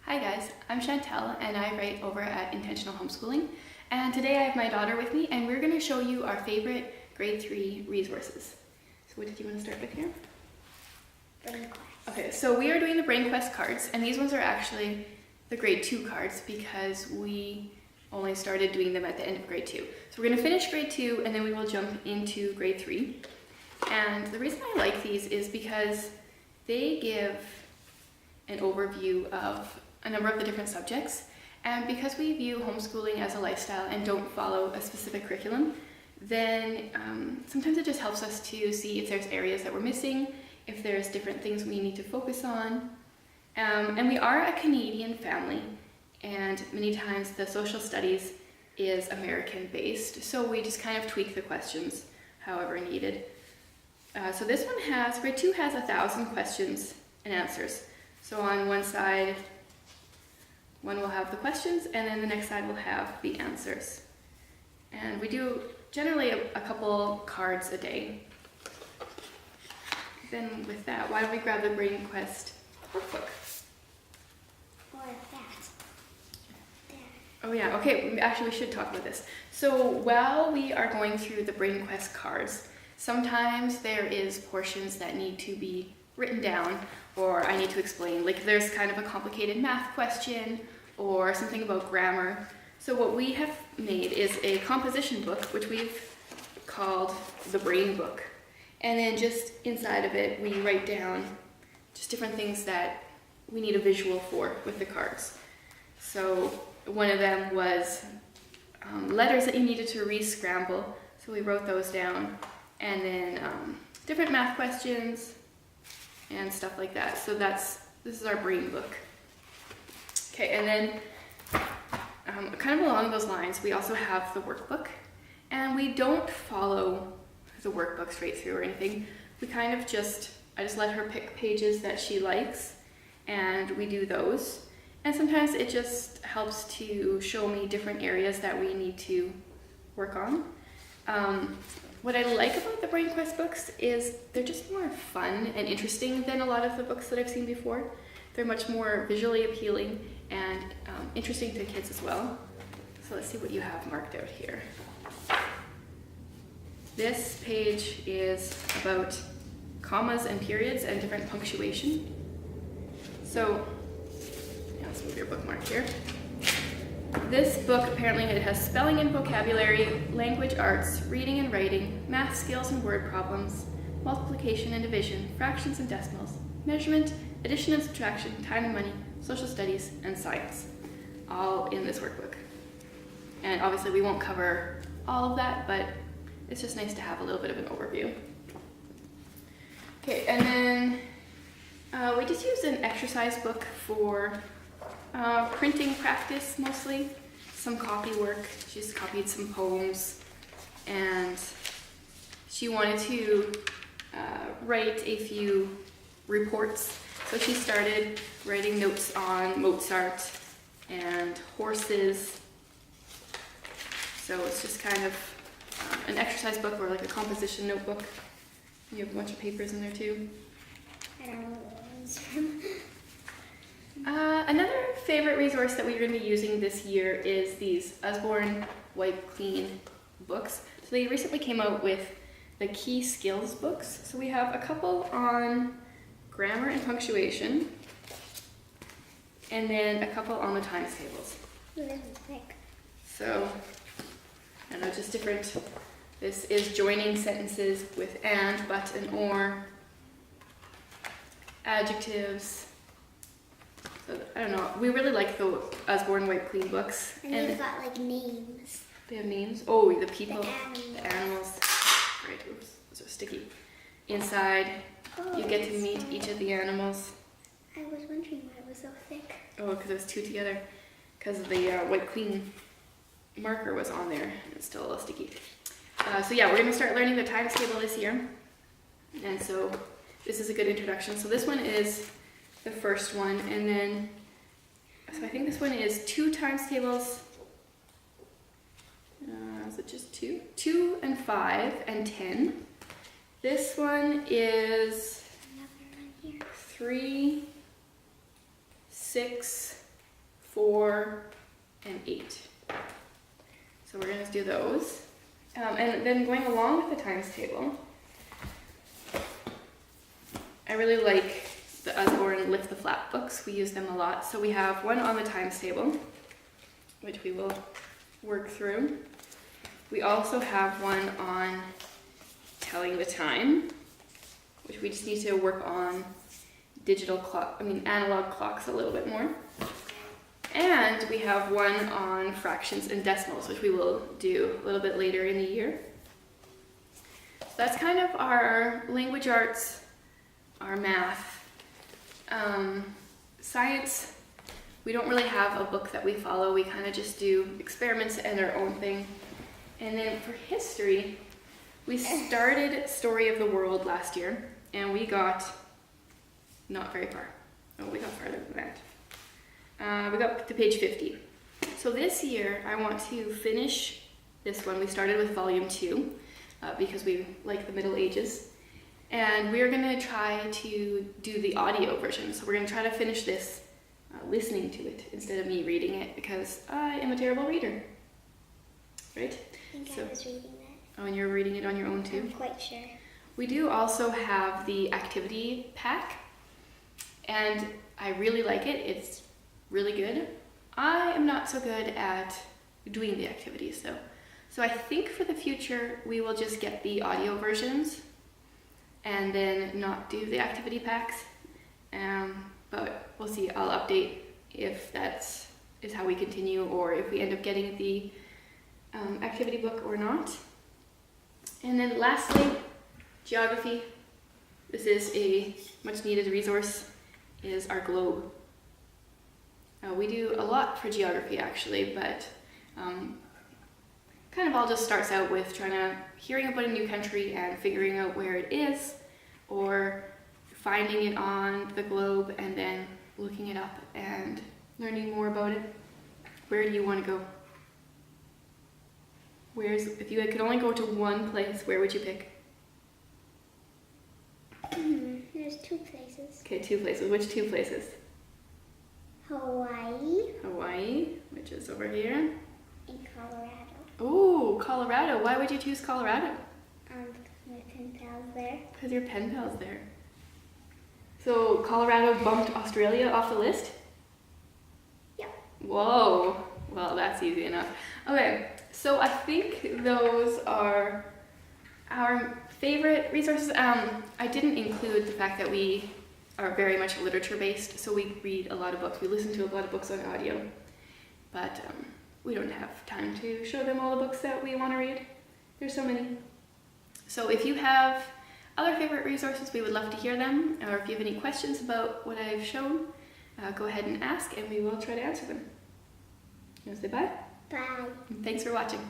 Hi guys, I'm Chantel and I write over at Intentional Homeschooling, and today I have my daughter with me and we're going to show you our favorite grade 3 resources. So what did you want to start with here? Brain Quest. Okay, so we are doing the Brain Quest cards, and these ones are actually the grade 2 cards because we only started doing them at the end of grade 2. So we're going to finish grade 2 and then we will jump into grade 3. And the reason I like these is because they give an overview of a number of the different subjects, and because we view homeschooling as a lifestyle and don't follow a specific curriculum, then sometimes it just helps us to see if there's areas that we're missing, if there's different things we need to focus on. And we are a Canadian family, and many times the social studies is American based, so we just kind of tweak the questions however needed. So this one has, grade 2 has 1,000 questions and answers. So on one side, one will have the questions, and then the next side will have the answers. And we do generally a couple cards a day. Then with that, why don't we grab the Brain Quest workbook? Or that. There. Oh yeah, okay, actually we should talk about this. So while we are going through the Brain Quest cards, sometimes there is portions that need to be written down, or I need to explain, like there's kind of a complicated math question or something about grammar. So what we have made is a composition book, which we've called the Brain Book. And then just inside of it, we write down just different things that we need a visual for with the cards. So one of them was letters that you needed to re-scramble. So we wrote those down. And then different math questions and stuff like that. So this is our Brain Book. Okay, and then kind of along those lines, we also have the workbook. And we don't follow the workbook straight through or anything. We kind of I just let her pick pages that she likes, and we do those. And sometimes it just helps to show me different areas that we need to work on. What I like about the Brain Quest books is they're just more fun and interesting than a lot of the books that I've seen before. They're much more visually appealing and interesting to kids as well. So let's see what you have marked out here. This page is about commas and periods and different punctuation. So, let's move your bookmark here. This book, apparently it has spelling and vocabulary, language arts, reading and writing, math skills and word problems, multiplication and division, fractions and decimals, measurement, addition and subtraction, time and money, social studies, and science, all in this workbook. And obviously we won't cover all of that, but it's just nice to have a little bit of an overview. Okay, and then we just use an exercise book for printing practice mostly, some copy work. She's copied some poems, and she wanted to write a few reports. So she started writing notes on Mozart and horses. So it's just kind of an exercise book or like a composition notebook. You have a bunch of papers in there too. I don't know what it was. Another favorite resource that we're going to be using this year is these Osborne Wipe Clean books. So they recently came out with the Key Skills books. So we have a couple on grammar and punctuation, and then a couple on the times tables. This is thick. So, I don't know, just different. This is joining sentences with and, but, and or, adjectives. So, I don't know, we really like the Osborne Wipe Clean books. And they've got like names. They have names? Oh, the people, The animals. Right, oops, those are sticky. Inside, you get to meet each of the animals. I was wondering why it was so thick. Oh, because it was two together. Because the Wipe Clean marker was on there, and it's still a little sticky. So yeah, we're going to start learning the times table this year. And so this is a good introduction. So this one is the first one, and then, so I think this one is 2 times tables. Is it just 2? 2 and 5 and 10. This one is 3, 6, 4, and 8. So we're going to do those. And then going along with the times table, I really like the Osborne Lift the Flap books. We use them a lot. So we have one on the times table, which we will work through. We also have one on telling the time, which we just need to work on analog clocks a little bit more. And we have one on fractions and decimals, which we will do a little bit later in the year. So that's kind of our language arts, our math. Science, we don't really have a book that we follow. We kind of just do experiments and our own thing. And then for history, we started Story of the World last year, and we got not very far. Oh, we got farther than that. We got to page 50. So this year, I want to finish this one. We started with volume 2 because we like the Middle Ages. And we're going to try to do the audio version. So we're going to try to finish this listening to it instead of me reading it because I am a terrible reader. Right? I think I was reading that. Oh, and you're reading it on your own too? I'm quite sure. We do also have the activity pack. And I really like it. It's really good. I am not so good at doing the activities though. So I think for the future, we will just get the audio versions and then not do the activity packs. But we'll see. I'll update if that is how we continue or if we end up getting the activity book or not. And then lastly, geography. This is a much needed resource, is our globe. We do a lot for geography actually, but kind of all just starts out with hearing about a new country and figuring out where it is, or finding it on the globe and then looking it up and learning more about it. Where do you want to go? If you could only go to one place, where would you pick? There's 2 places. Okay, 2 places. Which 2 places? Hawaii. Hawaii, which is over here. And Colorado. Oh, Colorado. Why would you choose Colorado? Because my pen pal's there. Because your pen pal's there. So Colorado bumped Australia off the list? Yep. Whoa. Well, that's easy enough. Okay, so I think those are our favorite resources. I didn't include the fact that we are very much literature based, so we read a lot of books. We listen to a lot of books on audio, but we don't have time to show them all the books that we want to read. There's so many. So if you have other favorite resources, we would love to hear them, or if you have any questions about what I've shown, go ahead and ask and we will try to answer them. You want to say bye? Bye. Thanks for watching.